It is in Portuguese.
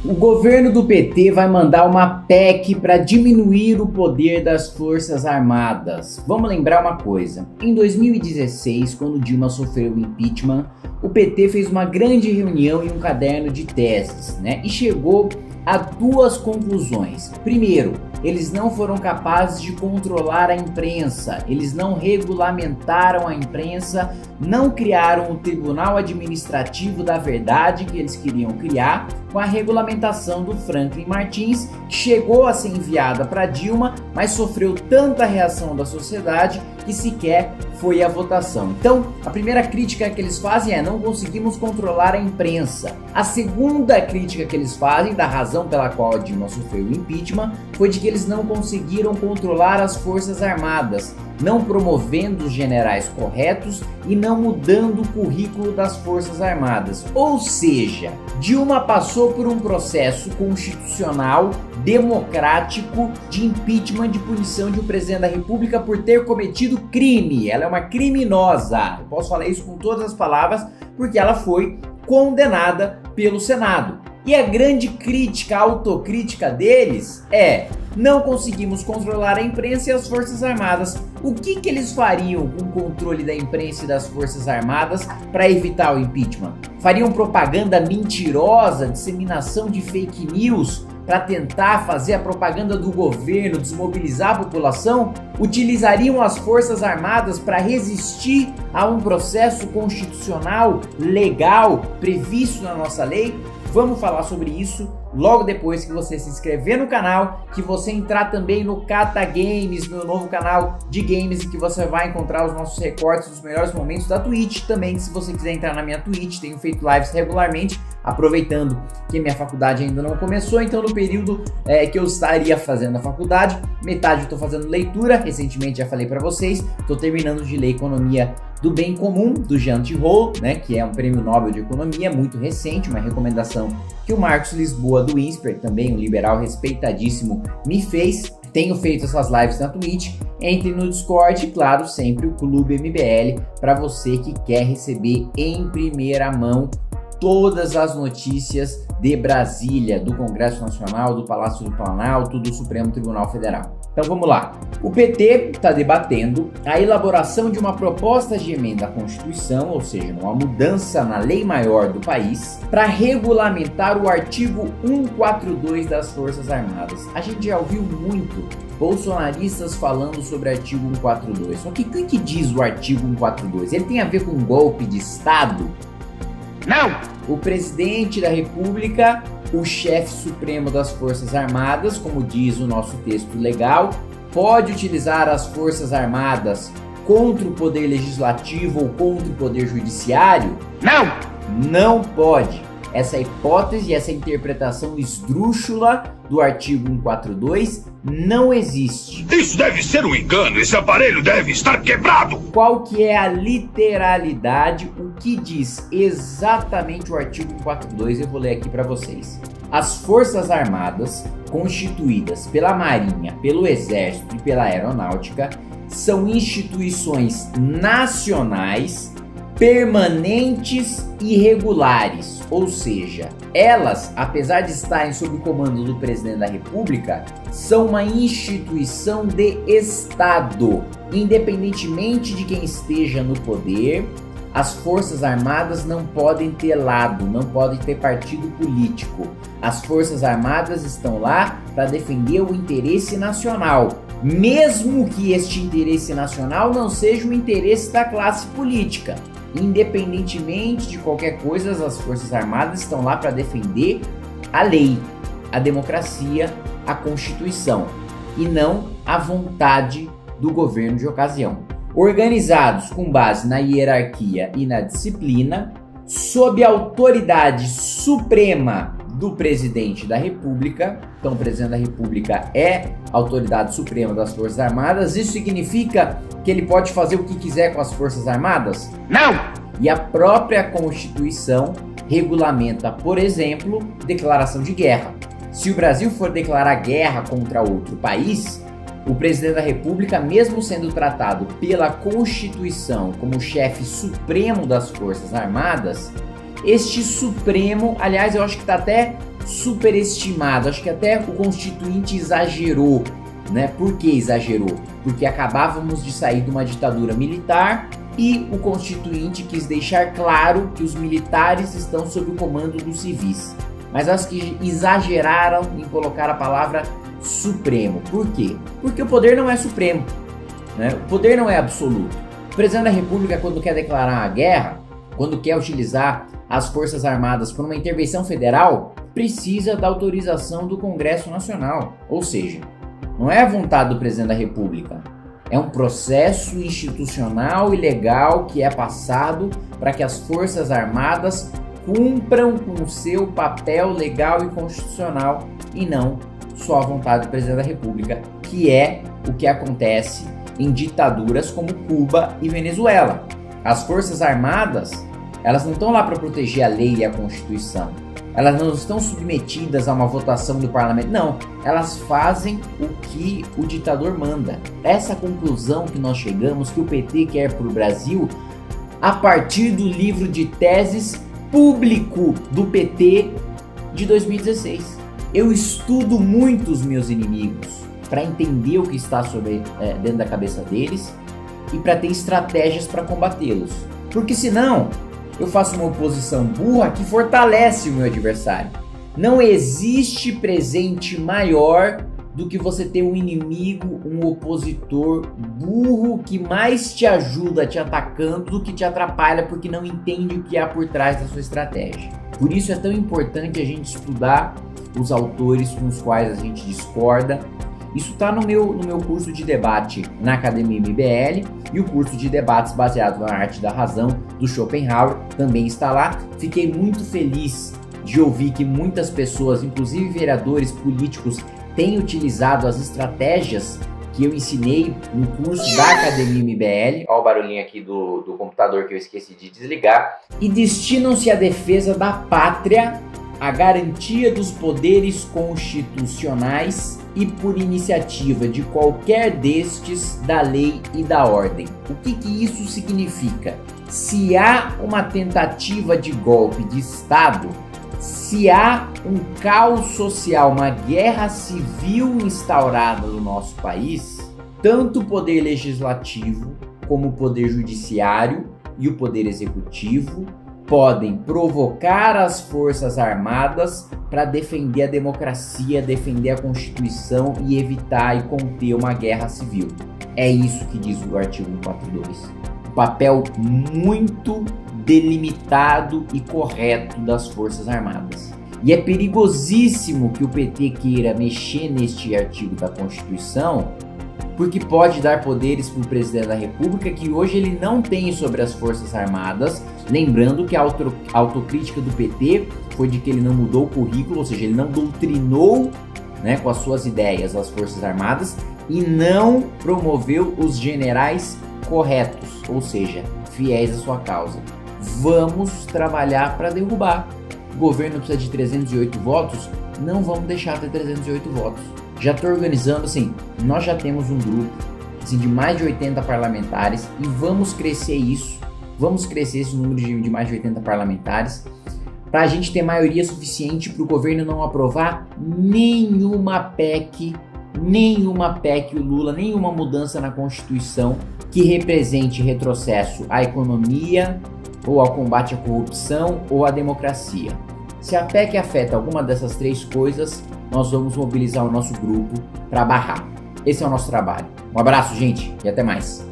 O governo do PT vai mandar uma PEC para diminuir o poder das Forças Armadas. Vamos lembrar uma coisa: em 2016, quando Dilma sofreu o impeachment, o PT fez uma grande reunião em um caderno de teses, e chegou a duas conclusões. Primeiro, eles não foram capazes de controlar a imprensa, eles não regulamentaram a imprensa, não criaram o Tribunal Administrativo da Verdade que eles queriam criar, com a regulamentação do Franklin Martins, que chegou a ser enviada para Dilma, mas sofreu tanta reação da sociedade que sequer foi à votação. Então, a primeira crítica que eles fazem é: não conseguimos controlar a imprensa. A segunda crítica que eles fazem, da razão pela qual a Dilma sofreu o impeachment, foi de que eles não conseguiram controlar as Forças Armadas, não promovendo os generais corretos e não mudando o currículo das Forças Armadas. Ou seja, Dilma passou por um processo constitucional, democrático, de impeachment, de punição de um presidente da República por ter cometido crime. Ela é uma criminosa. Eu posso falar isso com todas as palavras, porque ela foi condenada pelo Senado. E a grande crítica, a autocrítica deles é: não conseguimos controlar a imprensa e as Forças Armadas. O que eles fariam com o controle da imprensa e das Forças Armadas para evitar o impeachment? Fariam propaganda mentirosa, disseminação de fake news para tentar fazer a propaganda do governo, desmobilizar a população? Utilizariam as Forças Armadas para resistir a um processo constitucional, legal, previsto na nossa lei? Vamos falar sobre isso logo depois que você se inscrever no canal, que você entrar também no Cata Games, meu novo canal de games, em que você vai encontrar os nossos recortes dos melhores momentos da Twitch. Também, se você quiser entrar na minha Twitch, tenho feito lives regularmente, aproveitando que minha faculdade ainda não começou. Então, no período que eu estaria fazendo a faculdade, metade eu estou fazendo leitura. Recentemente já falei para vocês, estou terminando de ler Economia do Bem Comum, do Jean Tirole, que é um prêmio Nobel de Economia muito recente, uma recomendação que o Marcos Lisboa do INSPER, também um liberal respeitadíssimo, me fez. Tenho feito essas lives na Twitch. Entre no Discord, claro, sempre o Clube MBL, para você que quer receber em primeira mão todas as notícias de Brasília, do Congresso Nacional, do Palácio do Planalto, do Supremo Tribunal Federal. Então vamos lá. O PT está debatendo a elaboração de uma proposta de emenda à Constituição, ou seja, uma mudança na lei maior do país, para regulamentar o artigo 142 das Forças Armadas. A gente já ouviu muito bolsonaristas falando sobre o artigo 142. Só que o que diz o artigo 142? Ele tem a ver com um golpe de Estado? Não! O presidente da República, o chefe supremo das Forças Armadas, como diz o nosso texto legal, pode utilizar as Forças Armadas contra o Poder Legislativo ou contra o Poder Judiciário? Não! Não pode. Essa hipótese, essa interpretação esdrúxula do artigo 142 não existe. Isso deve ser um engano, esse aparelho deve estar quebrado! Qual que é a literalidade, o que diz exatamente o artigo 142? Eu vou ler aqui para vocês. As Forças Armadas, constituídas pela Marinha, pelo Exército e pela Aeronáutica, são instituições nacionais permanentes e regulares, ou seja, elas, apesar de estarem sob o comando do presidente da República, são uma instituição de Estado. Independentemente de quem esteja no poder, as Forças Armadas não podem ter lado, não podem ter partido político. As Forças Armadas estão lá para defender o interesse nacional, mesmo que este interesse nacional não seja o interesse da classe política. Independentemente de qualquer coisa, as Forças Armadas estão lá para defender a lei, a democracia, a Constituição, e não a vontade do governo de ocasião. Organizados com base na hierarquia e na disciplina, sob a autoridade suprema do presidente da República. Então, o presidente da República é a autoridade suprema das Forças Armadas. Isso significa que ele pode fazer o que quiser com as Forças Armadas? Não! E a própria Constituição regulamenta, por exemplo, declaração de guerra. Se o Brasil for declarar guerra contra outro país, o presidente da República, mesmo sendo tratado pela Constituição como chefe supremo das Forças Armadas, este Supremo, aliás, eu acho que está até superestimado. Acho que até o Constituinte exagerou, né? Por que exagerou? Porque acabávamos de sair de uma ditadura militar e o Constituinte quis deixar claro que os militares estão sob o comando dos civis. Mas acho que exageraram em colocar a palavra supremo. Por quê? Porque o poder não é supremo, né? O poder não é absoluto. O presidente da República, quando quer declarar a guerra, quando quer utilizar as Forças Armadas por uma intervenção federal, precisa da autorização do Congresso Nacional. Ou seja, não é a vontade do presidente da República. É um processo institucional e legal que é passado para que as Forças Armadas cumpram com o seu papel legal e constitucional e não só a vontade do presidente da República, que é o que acontece em ditaduras como Cuba e Venezuela. As Forças Armadas, elas não estão lá para proteger a lei e a Constituição. Elas não estão submetidas a uma votação do parlamento. Não, elas fazem o que o ditador manda. Essa conclusão que nós chegamos, que o PT quer para o Brasil, a partir do livro de teses público do PT de 2016. Eu estudo muito os meus inimigos para entender o que está dentro da cabeça deles e para ter estratégias para combatê-los. Porque senão eu faço uma oposição burra que fortalece o meu adversário. Não existe presente maior do que você ter um inimigo, um opositor burro que mais te ajuda te atacando do que te atrapalha porque não entende o que há por trás da sua estratégia. Por isso é tão importante a gente estudar os autores com os quais a gente discorda. Isso está no meu curso de debate na Academia MBL, e o curso de debates baseado na arte da razão do Schopenhauer também está lá. Fiquei muito feliz de ouvir que muitas pessoas, inclusive vereadores políticos, têm utilizado as estratégias que eu ensinei no curso da Academia MBL. Olha o barulhinho aqui do computador que eu esqueci de desligar. E destinam-se à defesa da pátria, a garantia dos poderes constitucionais e por iniciativa de qualquer destes da lei e da ordem. O que isso significa? Se há uma tentativa de golpe de Estado, se há um caos social, uma guerra civil instaurada no nosso país, tanto o poder legislativo como o poder judiciário e o poder executivo podem provocar as Forças Armadas para defender a democracia, defender a Constituição e evitar e conter uma guerra civil. É isso que diz o artigo 142. Um papel muito delimitado e correto das Forças Armadas. E é perigosíssimo que o PT queira mexer neste artigo da Constituição, porque pode dar poderes para o presidente da República que hoje ele não tem sobre as Forças Armadas. Lembrando que a autocrítica do PT foi de que ele não mudou o currículo, ou seja, ele não doutrinou, né, com as suas ideias as Forças Armadas e não promoveu os generais corretos, ou seja, fiéis à sua causa. Vamos trabalhar para derrubar. O governo precisa de 308 votos, não vamos deixar ter 308 votos. Já estou organizando, assim, nós já temos um grupo assim, de mais de 80 parlamentares e vamos crescer isso, vamos crescer esse número de mais de 80 parlamentares para a gente ter maioria suficiente para o governo não aprovar nenhuma PEC, o Lula, nenhuma mudança na Constituição que represente retrocesso à economia ou ao combate à corrupção ou à democracia. Se a PEC afeta alguma dessas três coisas, nós vamos mobilizar o nosso grupo para barrar. Esse é o nosso trabalho. Um abraço, gente, e até mais.